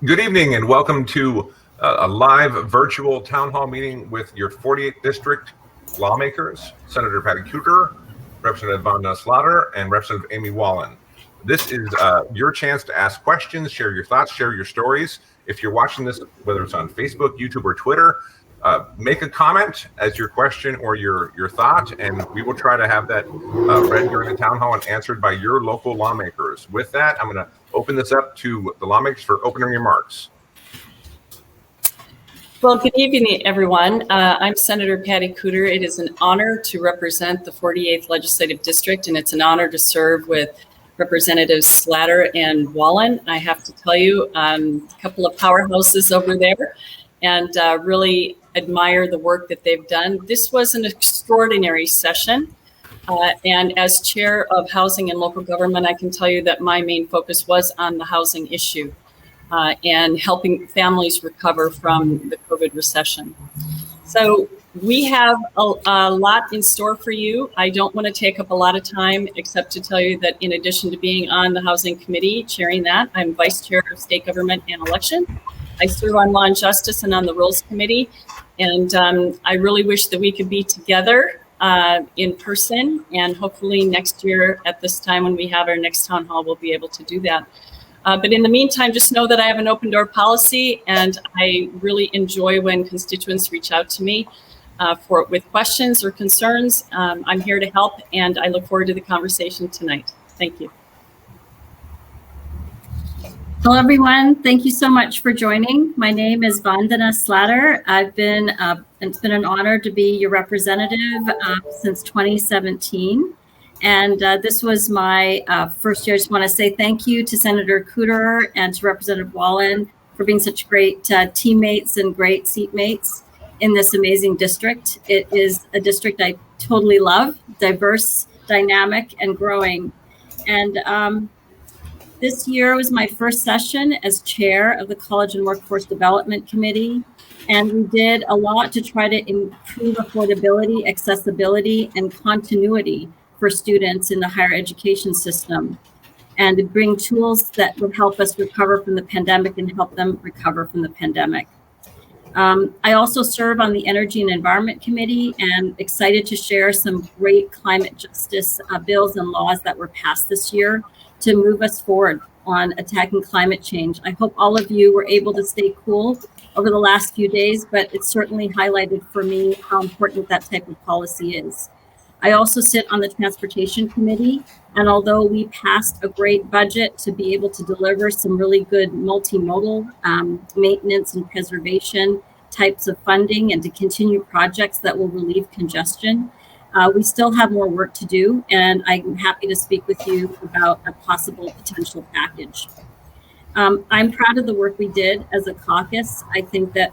Good evening and welcome to a live virtual town hall meeting with your 48th district lawmakers, Senator Patty Kuderer, Representative Slatter, and Representative Amy Walen. This is your chance to ask questions, share your thoughts, share your stories. If you're watching this, whether it's on Facebook, YouTube, or Twitter, make a comment as your question or your thought, and we will try to have that read during the town hall and answered by your local lawmakers. With that, I'm going to open this up to the lawmakers for opening remarks. Well, good evening, everyone. I'm Senator Patty Kuderer. It is an honor to represent the 48th Legislative District, and it's an honor to serve with Representatives Slatter and Walen. I have to tell you, a couple of powerhouses over there, and really admire the work that they've done. This was an extraordinary session. And as chair of housing and local government, I can tell you that my main focus was on the housing issue and helping families recover from the COVID recession. So we have a lot in store for you. I don't want to take up a lot of time except to tell you that in addition to being on the housing committee, chairing that, I'm vice chair of state government and election. I serve on law and justice and on the rules committee. And I really wish that we could be together in person, and hopefully next year at this time when we have our next town hall, we'll be able to do that. But in the meantime, just know that I have an open door policy, and I really enjoy when constituents reach out to me with questions or concerns. I'm here to help, and I look forward to the conversation tonight. Thank you. Hello, everyone. Thank you so much for joining. My name is Slatter. It's been an honor to be your representative since 2017. And this was my first year. I just want to say thank you to Senator Kuderer and to Representative Walen for being such great teammates and great seatmates in this amazing district. It is a district I totally love, diverse, dynamic, and growing. And this year was my first session as chair of the College and Workforce Development Committee, and we did a lot to try to improve affordability, accessibility, and continuity for students in the higher education system, and to bring tools that would help us recover from the pandemic and help them recover from the pandemic. I also serve on the Energy and Environment Committee, and excited to share some great climate justice bills and laws that were passed this year to move us forward on attacking climate change. I hope all of you were able to stay cool over the last few days, but it certainly highlighted for me how important that type of policy is. I also sit on the Transportation Committee, and although we passed a great budget to be able to deliver some really good multimodal maintenance and preservation types of funding and to continue projects that will relieve congestion, we still have more work to do, and I'm happy to speak with you about a possible potential package. I'm proud of the work we did as a caucus. I think that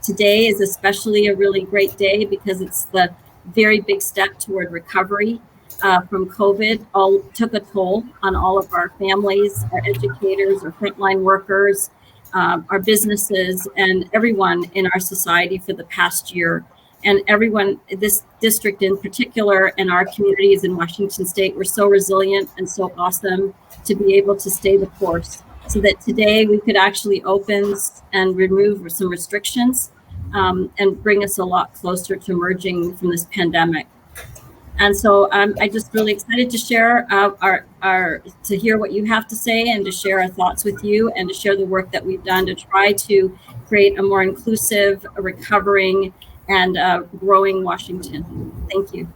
today is especially a really great day because it's the very big step toward recovery from COVID. All took a toll on all of our families, our educators, our frontline workers, our businesses, and everyone in our society for the past year. And everyone, this district in particular, and our communities in Washington State were so resilient and so awesome to be able to stay the course, so that today we could actually open and remove some restrictions and bring us a lot closer to emerging from this pandemic. And so I'm just really excited to share to hear what you have to say and to share our thoughts with you and to share the work that we've done to try to create a more inclusive, recovering, and growing Washington. Thank you.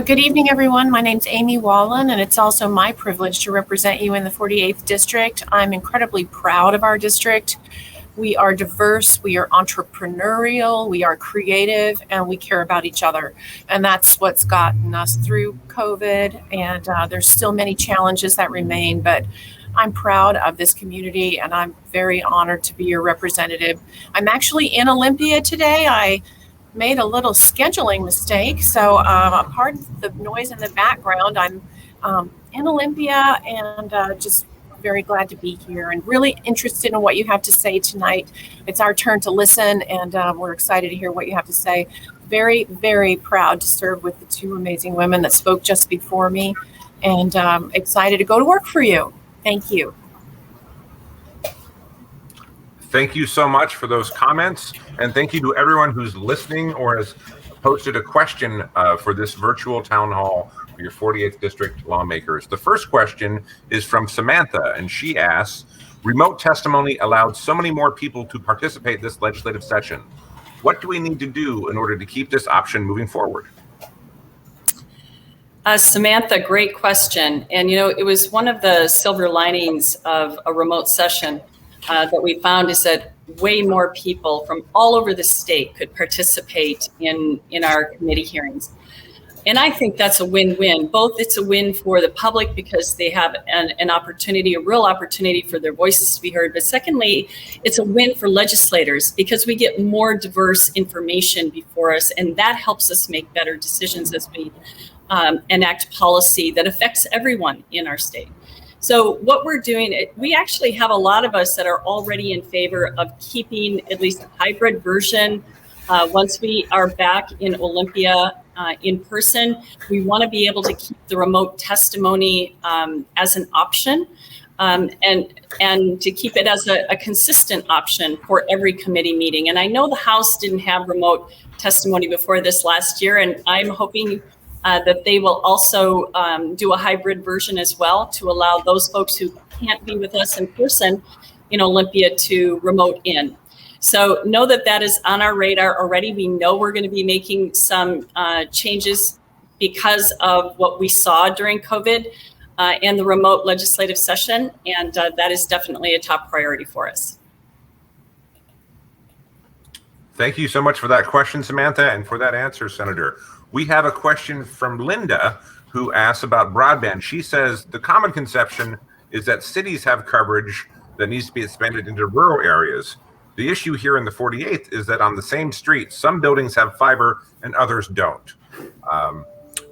Good evening, everyone. My name's Amy Walen, and it's also my privilege to represent you in the 48th District. I'm incredibly proud of our district. We are diverse, we are entrepreneurial, we are creative, and we care about each other. And that's what's gotten us through COVID. And there's still many challenges that remain, but I'm proud of this community, and I'm very honored to be your representative. I'm actually in Olympia today. I made a little scheduling mistake, so pardon the noise in the background. I'm in Olympia, and just very glad to be here and really interested in what you have to say tonight. It's our turn to listen, and we're excited to hear what you have to say. Very, very proud to serve with the two amazing women that spoke just before me. and excited to go to work for you. Thank you. Thank you so much for those comments. And thank you to everyone who's listening or has posted a question for this virtual town hall for your 48th district lawmakers. The first question is from Samantha, and she asks, remote testimony allowed so many more people to participate in this legislative session. What do we need to do in order to keep this option moving forward? Samantha, great question. And, you know, it was one of the silver linings of a remote session that we found is that way more people from all over the state could participate in our committee hearings. And I think that's a win-win. Both it's a win for the public because they have an opportunity, a real opportunity for their voices to be heard. But secondly, it's a win for legislators because we get more diverse information before us, and that helps us make better decisions as we enact policy that affects everyone in our state. So what we're doing, we actually have a lot of us that are already in favor of keeping at least a hybrid version. Once we are back in Olympia in person, we want to be able to keep the remote testimony as an option and to keep it as a consistent option for every committee meeting. And I know the House didn't have remote testimony before this last year, and I'm hoping that they will also do a hybrid version as well to allow those folks who can't be with us in person in Olympia to remote in. So know that that is on our radar already. We know we're going to be making some changes because of what we saw during COVID and the remote legislative session. And that is definitely a top priority for us. Thank you so much for that question, Samantha, and for that answer, Senator. We have a question from Linda who asks about broadband. She says the common conception is that cities have coverage that needs to be expanded into rural areas. The issue here in the 48th is that on the same street, some buildings have fiber and others don't.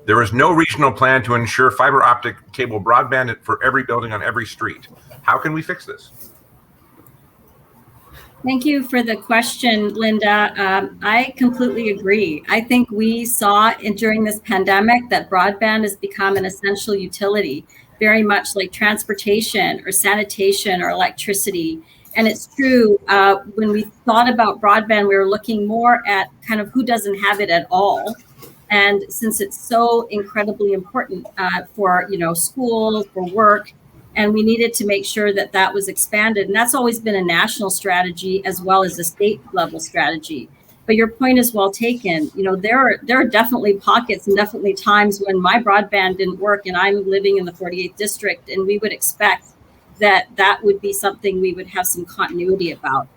There is no regional plan to ensure fiber optic cable broadband for every building on every street. How can we fix this? Thank you for the question, Linda. I completely agree. I think we saw during this pandemic that broadband has become an essential utility, very much like transportation or sanitation or electricity. And it's true, when we thought about broadband, we were looking more at kind of who doesn't have it at all. And since it's so incredibly important for, school, for work, and we needed to make sure that that was expanded. And that's always been a national strategy as well as a state level strategy. But your point is well taken. There are definitely pockets and definitely times when my broadband didn't work and I'm living in the 48th district, and we would expect that would be something we would have some continuity about.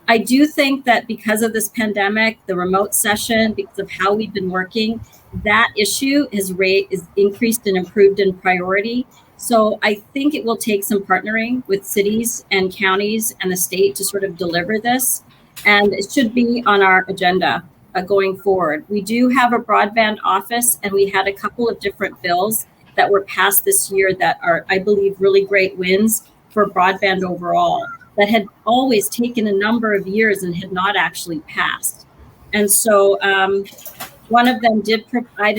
I do think that because of this pandemic, the remote session, because of how we've been working, that issue is increased and improved in priority. So I think it will take some partnering with cities and counties and the state to sort of deliver this. And it should be on our agenda going forward. We do have a broadband office, and we had a couple of different bills that were passed this year that are, I believe, really great wins for broadband overall that had always taken a number of years and had not actually passed. And so one of them did provide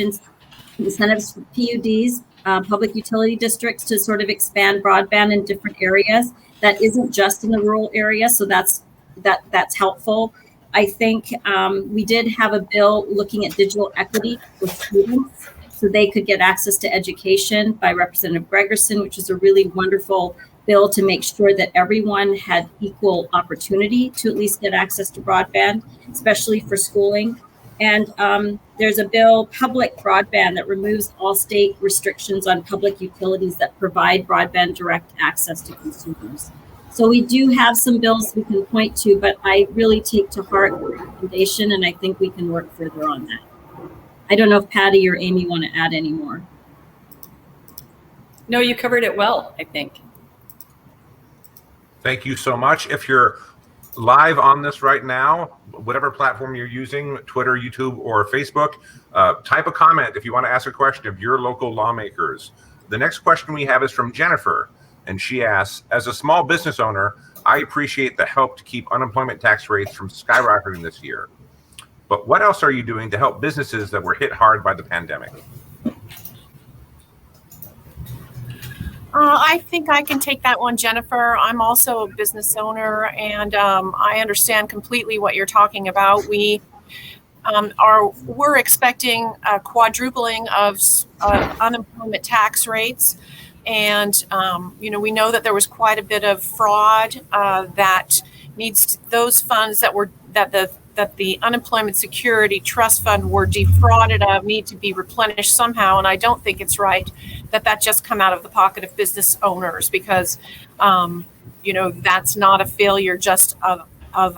incentives for PUDs, public utility districts, to sort of expand broadband in different areas. That isn't just in the rural area, so that's helpful. I think we did have a bill looking at digital equity with students so they could get access to education by Representative Gregerson, which is a really wonderful bill to make sure that everyone had equal opportunity to at least get access to broadband, especially for schooling. And there's a bill, public broadband, that removes all state restrictions on public utilities that provide broadband direct access to consumers. So we do have some bills we can point to, but I really take to heart the recommendation, and I think we can work further on that. I don't know if Patty or Amy want to add any more. No, you covered it well, I think. Thank you so much. If you're live on this right now, whatever platform you're using, Twitter, YouTube, or Facebook, type a comment if you want to ask a question of your local lawmakers. The next question we have is from Jennifer, and she asks, as a small business owner, I appreciate the help to keep unemployment tax rates from skyrocketing this year. But what else are you doing to help businesses that were hit hard by the pandemic? I think I can take that one, Jennifer. I'm also a business owner, and I understand completely what you're talking about. We're expecting a quadrupling of unemployment tax rates, and we know that there was quite a bit of fraud that needs those funds that the Unemployment Security Trust Fund were defrauded of need to be replenished somehow. And I don't think it's right that just come out of the pocket of business owners, because that's not a failure just of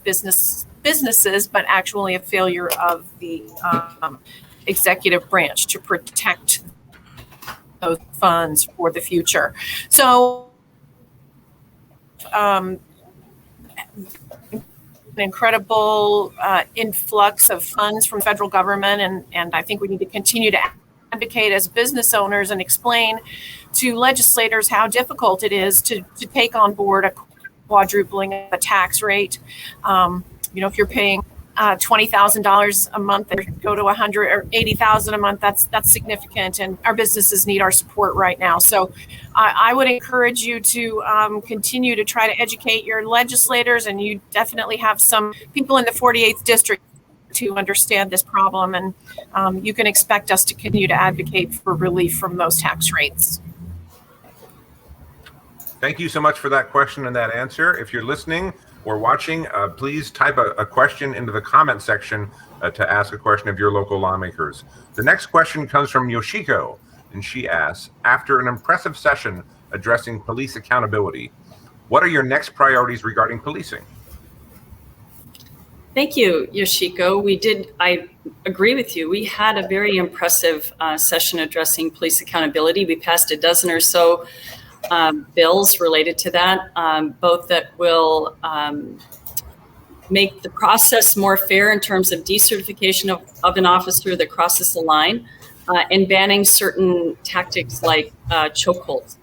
businesses, but actually a failure of the executive branch to protect those funds for the future. So an incredible influx of funds from federal government, and I think we need to continue to advocate as business owners and explain to legislators how difficult it is to take on board a quadrupling of the tax rate. If you're paying $20,000 a month and go to $100,000 or $80,000 a month, that's significant, and our businesses need our support right now. So I would encourage you to continue to try to educate your legislators, and you definitely have some people in the 48th district to understand this problem, and you can expect us to continue to advocate for relief from those tax rates. Thank you so much for that question and that answer. If you're listening or watching, please type a question into the comment section to ask a question of your local lawmakers. The next question comes from Yoshiko, and she asks, after an impressive session addressing police accountability, what are your next priorities regarding policing? Thank you, Yoshiko. I agree with you. We had a very impressive session addressing police accountability. We passed a dozen or so bills related to that, both that will make the process more fair in terms of decertification of an officer that crosses the line, and banning certain tactics like chokeholds.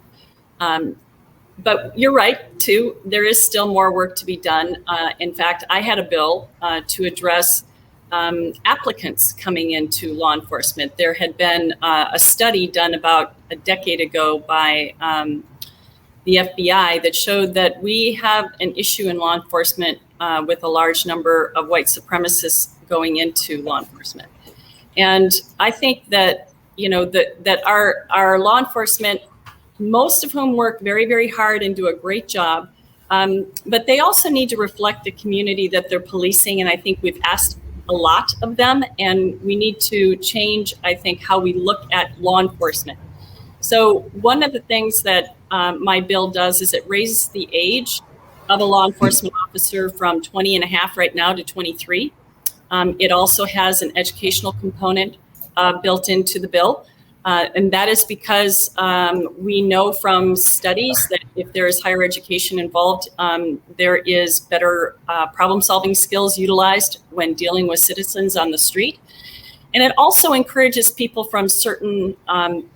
But you're right, too. There is still more work to be done. In fact, I had a bill to address applicants coming into law enforcement. There had been a study done about a decade ago by the FBI that showed that we have an issue in law enforcement with a large number of white supremacists going into law enforcement. And I think that, that our law enforcement, most of whom work very, very hard and do a great job, but they also need to reflect the community that they're policing. And I think we've asked a lot of them, and we need to change, I think, how we look at law enforcement. So one of the things that my bill does is it raises the age of a law enforcement officer from 20 and a half right now to 23. It also has an educational component built into the bill. And that is because we know from studies that if there is higher education involved, there is better problem-solving skills utilized when dealing with citizens on the street. And it also encourages people from certain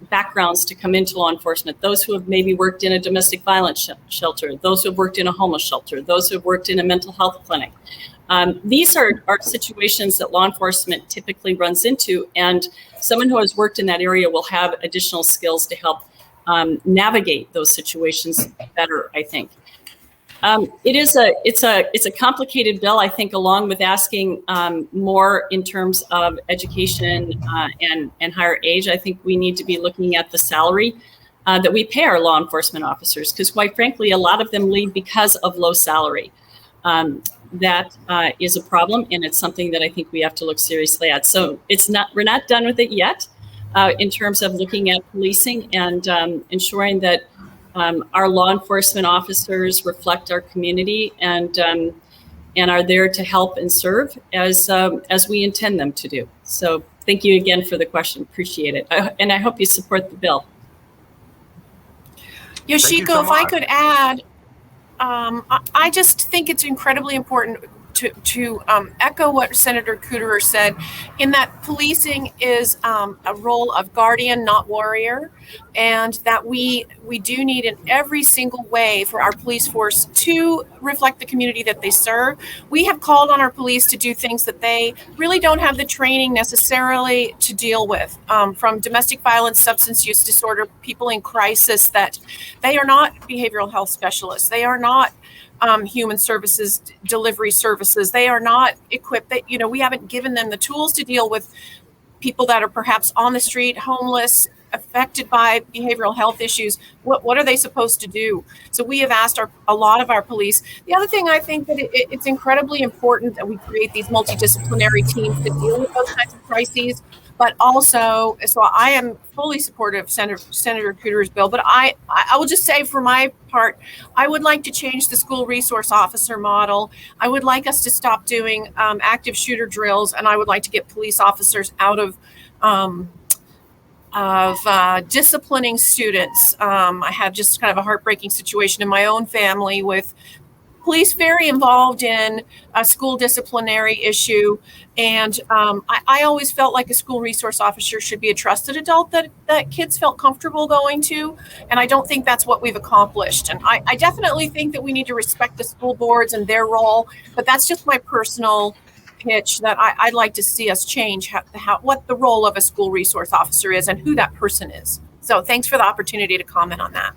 backgrounds to come into law enforcement. Those who have maybe worked in a domestic violence shelter, those who have worked in a homeless shelter, those who have worked in a mental health clinic. These are situations that law enforcement typically runs into, and someone who has worked in that area will have additional skills to help navigate those situations better, I think. It's a complicated bill, I think, along with asking more in terms of education and higher age. I think we need to be looking at the salary that we pay our law enforcement officers, because quite frankly, a lot of them leave because of low salary. That is a problem, and it's something that I think we have to look seriously at. So we're not done with it yet in terms of looking at policing and ensuring that our law enforcement officers reflect our community and are there to help and serve as we intend them to do. So thank you again for the question. Appreciate it. And I hope you support the bill. Yoshiko, if I could add, I just think it's incredibly important to echo what Senator Kuderer said, in that policing is a role of guardian, not warrior, and that we do need in every single way for our police force to reflect the community that they serve. We have called on our police to do things that they really don't have the training necessarily to deal with, from domestic violence, substance use disorder, people in crisis, that they are not behavioral health specialists. They are not human services delivery services. They are not equipped. That, you know, we haven't given them the tools to deal with people that are perhaps on the street, homeless, affected by behavioral health issues. What are they supposed to do? So we have asked a lot of our police. The other thing, I think that it's incredibly important that we create these multidisciplinary teams to deal with those kinds of crises. But also, so I am fully supportive of Senator Kuderer's bill, but I will just say, for my part, I would like to change the school resource officer model. I would like us to stop doing active shooter drills, and I would like to get police officers out of disciplining students. I have just kind of a heartbreaking situation in my own family with police very involved in a school disciplinary issue. And I always felt like a school resource officer should be a trusted adult that kids felt comfortable going to. And I don't think that's what we've accomplished. And I definitely think that we need to respect the school boards and their role, but that's just my personal pitch, that I'd like to see us change what the role of a school resource officer is and who that person is. So thanks for the opportunity to comment on that.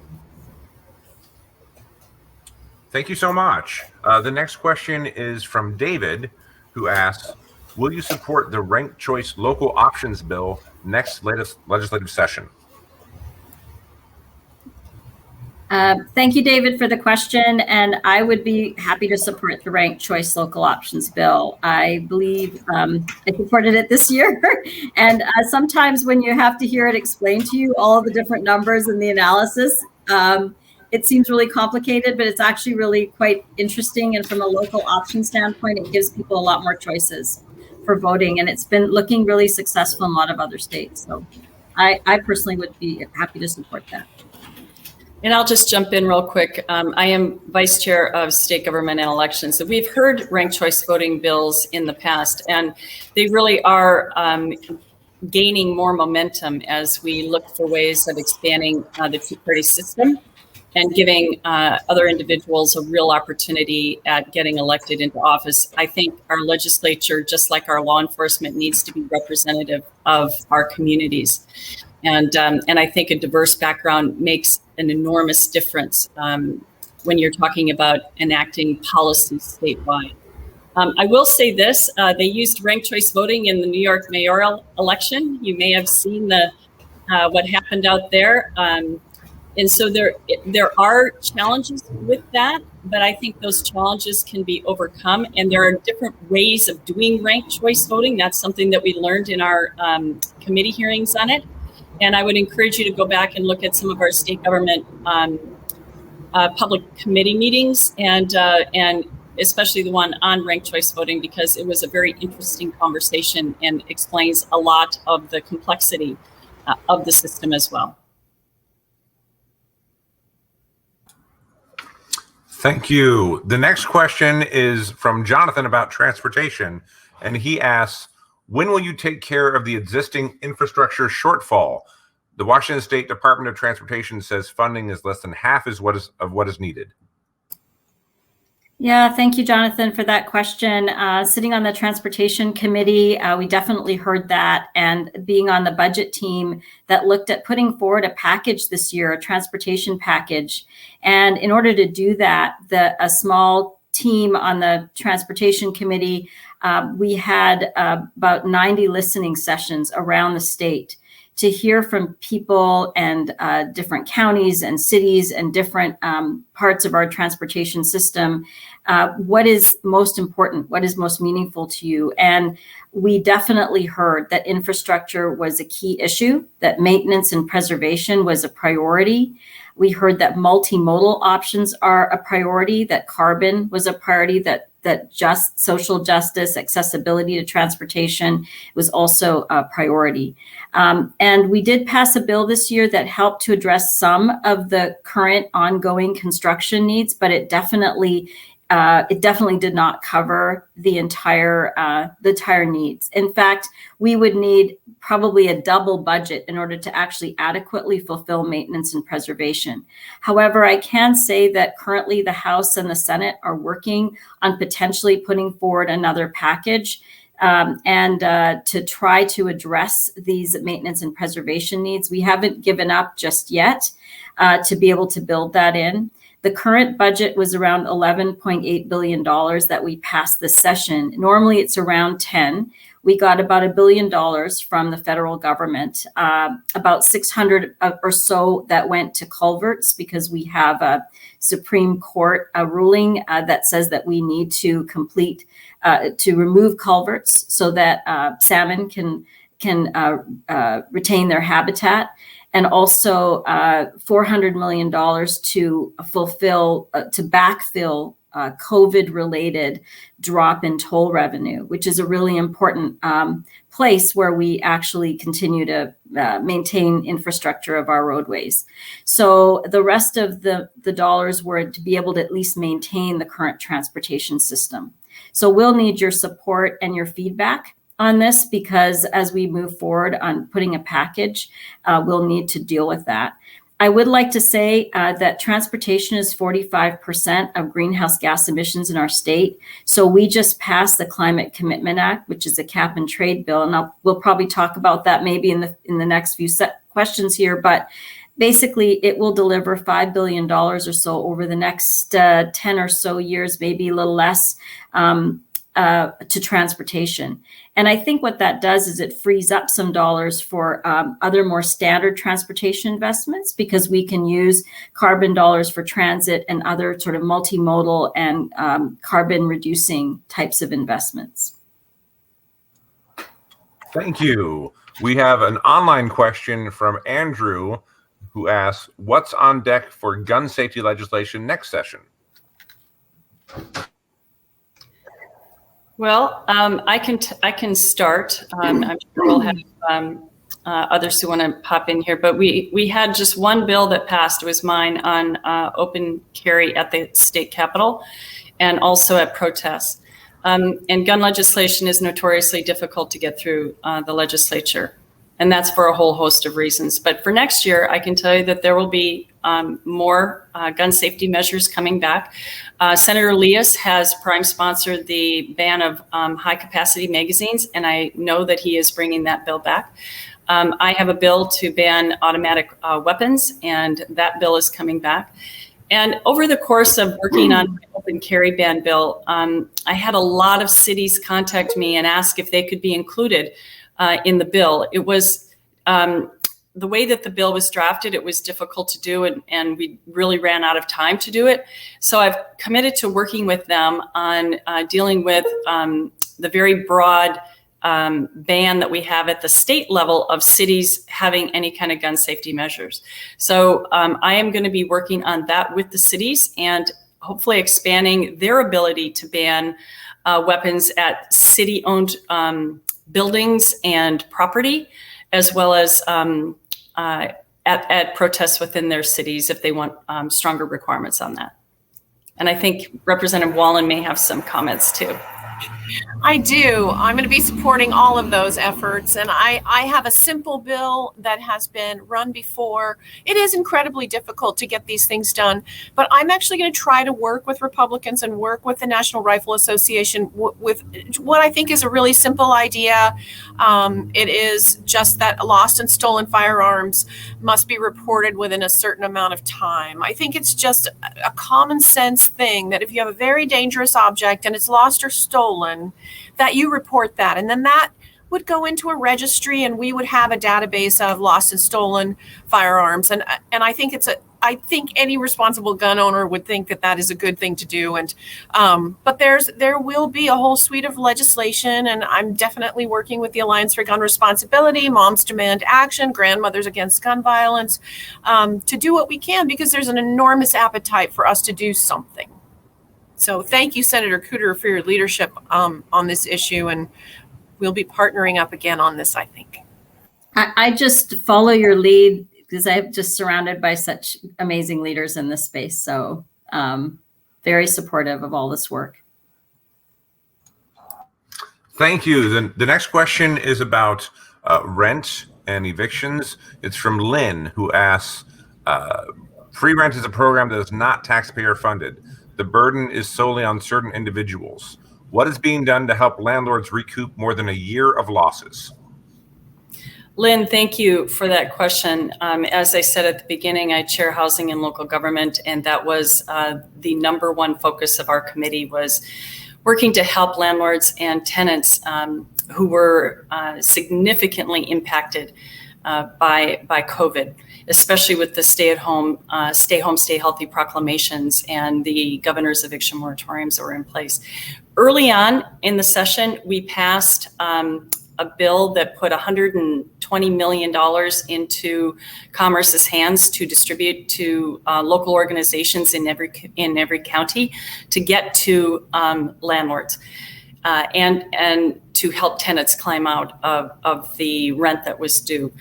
Thank you so much. The next question is from David, who asks, will you support the ranked choice local options bill next legislative session? Thank you, David, for the question. And I would be happy to support the ranked choice local options bill. I believe I supported it this year. And sometimes when you have to hear it explained to you, all the different numbers and the analysis, it seems really complicated, but it's actually really quite interesting. And from a local option standpoint, it gives people a lot more choices for voting. And it's been looking really successful in a lot of other states. So I personally would be happy to support that. And I'll just jump in real quick. I am vice chair of state government and elections. So we've heard ranked choice voting bills in the past, and they really are gaining more momentum as we look for ways of expanding the two-party system and giving other individuals a real opportunity at getting elected into office. I think our legislature, just like our law enforcement, needs to be representative of our communities. And I think a diverse background makes an enormous difference when you're talking about enacting policies statewide. I will say this, they used ranked choice voting in the New York mayoral election. You may have seen what happened out there. And so there are challenges with that, but I think those challenges can be overcome. And there are different ways of doing ranked choice voting. That's something that we learned in our committee hearings on it. And I would encourage you to go back and look at some of our state government public committee meetings, and especially the one on ranked choice voting, because it was a very interesting conversation and explains a lot of the complexity of the system as well. Thank you. The next question is from Jonathan about transportation, and he asks, when will you take care of the existing infrastructure shortfall? The Washington State Department of Transportation says funding is less than half of what is needed. Yeah, thank you, Jonathan, for that question. Sitting on the transportation committee, we definitely heard that, and being on the budget team that looked at putting forward a package this year, a transportation package. And in order to do that, a small team on the transportation committee, we had about 90 listening sessions around the state to hear from people and different counties and cities and different parts of our transportation system. What is most important? What is most meaningful to you? And we definitely heard that infrastructure was a key issue, that maintenance and preservation was a priority. We heard that multimodal options are a priority, that carbon was a priority, that just social justice, accessibility to transportation was also a priority. And we did pass a bill this year that helped to address some of the current ongoing construction needs, but it definitely it definitely did not cover the entire needs. In fact, we would need probably a double budget in order to actually adequately fulfill maintenance and preservation. However, I can say that currently the House and the Senate are working on potentially putting forward another package and to try to address these maintenance and preservation needs. We haven't given up just yet to be able to build that in. The current budget was around $11.8 billion that we passed this session. Normally it's around 10. We got about $1 billion from the federal government, about 600 or so that went to culverts because we have a Supreme Court ruling that says that we need to to remove culverts so that salmon can retain their habitat. And also $400 million to backfill COVID-related drop in toll revenue, which is a really important place where we actually continue to maintain infrastructure of our roadways. So the rest of the dollars were to be able to at least maintain the current transportation system. So we'll need your support and your feedback on this, because as we move forward on putting a package, we'll need to deal with that. I would like to say that transportation is 45% of greenhouse gas emissions in our state. So we just passed the Climate Commitment Act, which is a cap and trade bill, and we'll probably talk about that maybe in the next few questions here. But basically, it will deliver $5 billion or so over the next 10 or so years, maybe a little less, to transportation. And I think what that does is it frees up some dollars for other more standard transportation investments, because we can use carbon dollars for transit and other sort of multimodal and carbon reducing types of investments. Thank you. We have an online question from Andrew, who asks, what's on deck for gun safety legislation next session? Well, I can start. I'm sure we'll have others who want to pop in here, but we had just one bill that passed. It was mine on open carry at the state capitol and also at protests. And gun legislation is notoriously difficult to get through the legislature, and that's for a whole host of reasons. But for next year, I can tell you that there will be more gun safety measures coming back. Senator Leas has prime sponsored the ban of high capacity magazines, and I know that he is bringing that bill back. I have a bill to ban automatic weapons, and that bill is coming back. And over the course of working on the open carry ban bill, I had a lot of cities contact me and ask if they could be included in the bill. It was the way that the bill was drafted, it was difficult to do, and we really ran out of time to do it. So I've committed to working with them on dealing with the very broad ban that we have at the state level of cities having any kind of gun safety measures. So I am going to be working on that with the cities and hopefully expanding their ability to ban weapons at city-owned buildings and property, as well as at protests within their cities if they want stronger requirements on that. And I think Representative Walen may have some comments too. I do. I'm going to be supporting all of those efforts. And I have a simple bill that has been run before. It is incredibly difficult to get these things done, but I'm actually going to try to work with Republicans and work with the National Rifle Association with what I think is a really simple idea. It is just that lost and stolen firearms must be reported within a certain amount of time. I think it's just a common sense thing that if you have a very dangerous object and it's lost or stolen, that you report that, and then that would go into a registry, and we would have a database of lost and stolen firearms. And I think I think any responsible gun owner would think that that is a good thing to do. And but there will be a whole suite of legislation, and I'm definitely working with the Alliance for Gun Responsibility, Moms Demand Action, Grandmothers Against Gun Violence, to do what we can, because there's an enormous appetite for us to do something. So thank you, Senator Kuderer, for your leadership on this issue, and we'll be partnering up again on this, I think. I just follow your lead because I'm just surrounded by such amazing leaders in this space. So very supportive of all this work. Thank you. The next question is about rent and evictions. It's from Lynn, who asks, free rent is a program that is not taxpayer funded. The burden is solely on certain individuals. What is being done to help landlords recoup more than a year of losses? Lynn, thank you for that question. As I said at the beginning, I chair housing and local government, and that was the number one focus of our committee, was working to help landlords and tenants who were significantly impacted by COVID, especially with the stay home, stay healthy proclamations and the governor's eviction moratoriums that were in place. Early on in the session, we passed a bill that put $120 million into Commerce's hands to distribute to local organizations in every county to get to landlords and to help tenants climb out of the rent that was due.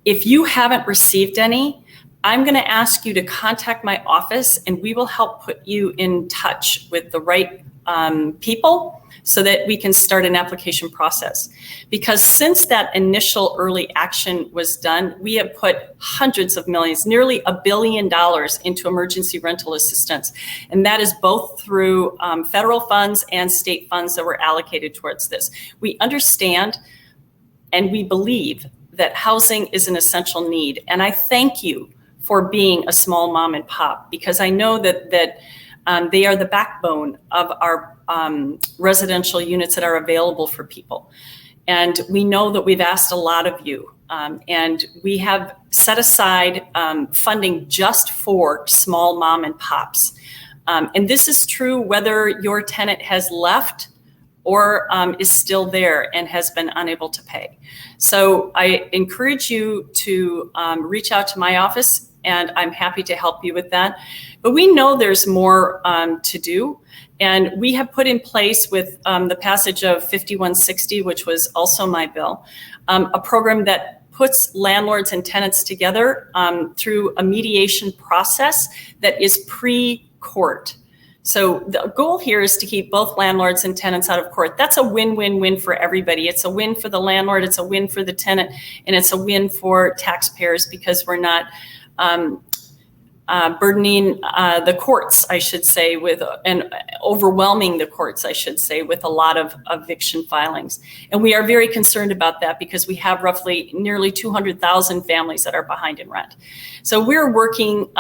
If you haven't received any, I'm going to ask you to contact my office, and we will help put you in touch with the right people so that we can start an application process. Because since that initial early action was done, we have put hundreds of millions, nearly $1 billion into emergency rental assistance. And that is both through federal funds and state funds that were allocated towards this. We understand and we believe that housing is an essential need. And I thank you for being a small mom and pop, because I know that they are the backbone of our residential units that are available for people. And we know that we've asked a lot of you, and we have set aside funding just for small mom and pops. And this is true whether your tenant has left or is still there and has been unable to pay. So I encourage you to reach out to my office, and I'm happy to help you with that. But we know there's more to do. And we have put in place, with the passage of 5160, which was also my bill, a program that puts landlords and tenants together through a mediation process that is pre-court. So the goal here is to keep both landlords and tenants out of court. That's a win-win-win for everybody. It's a win for the landlord, it's a win for the tenant, and it's a win for taxpayers, because we're not burdening the courts, I should say, and overwhelming the courts, I should say, with a lot of eviction filings. And we are very concerned about that, because we have roughly nearly 200,000 families that are behind in rent. So we're working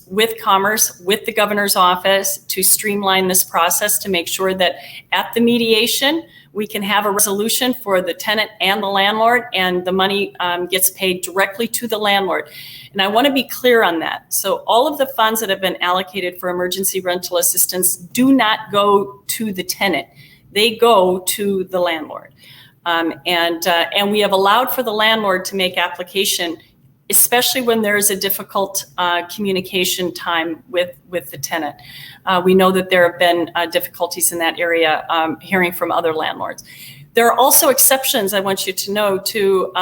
with Commerce, with the governor's office, to streamline this process, to make sure that at the mediation, we can have a resolution for the tenant and the landlord, and the money gets paid directly to the landlord. And I want to be clear on that. So all of the funds that have been allocated for emergency rental assistance do not go to the tenant. They go to the landlord. And we have allowed for the landlord to make application, especially when there is a difficult communication time with the tenant. We know that there have been difficulties in that area, hearing from other landlords. There are also exceptions, I want you to know, to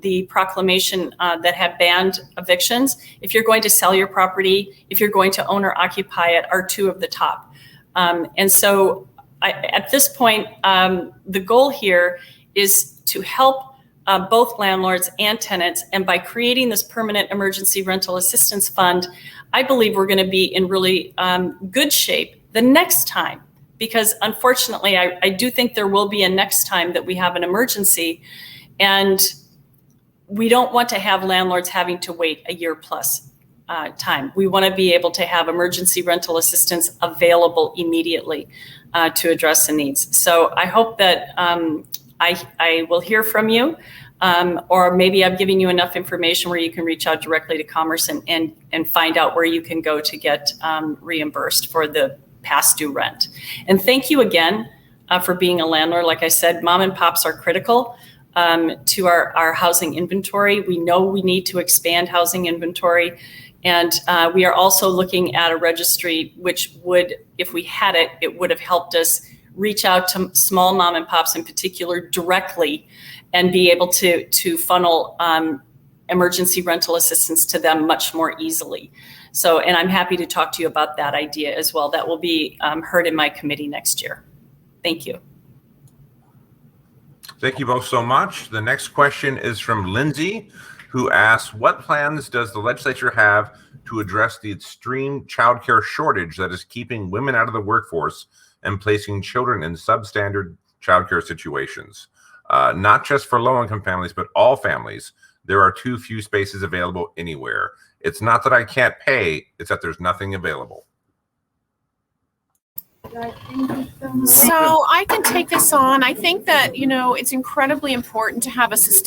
the proclamation that have banned evictions. If you're going to sell your property, if you're going to own or occupy it, are two of the top. And so at this point, the goal here is to help both landlords and tenants. And by creating this permanent emergency rental assistance fund, I believe we're going to be in really good shape the next time. Because unfortunately, I do think there will be a next time that we have an emergency, and we don't want to have landlords having to wait a year plus time. We want to be able to have emergency rental assistance available immediately to address the needs. So I hope that I will hear from you, or maybe I'm giving you enough information where you can reach out directly to Commerce and find out where you can go to get reimbursed for the past due rent. And thank you again for being a landlord. Like I said, mom and pops are critical to our housing inventory. We know we need to expand housing inventory. And we are also looking at a registry, which would, if we had it, it would have helped us reach out to small mom and pops in particular directly and be able to funnel emergency rental assistance to them much more easily. So, and I'm happy to talk to you about that idea as well. That will be heard in my committee next year. Thank you. Thank you both so much. The next question is from Lindsay, who asks, what plans does the legislature have to address the extreme childcare shortage that is keeping women out of the workforce and placing children in substandard childcare situations? Not just for low-income families, but all families. There are too few spaces available anywhere. It's not that I can't pay, it's that there's nothing available. So I can take this on. I think that, it's incredibly important to have a sustainable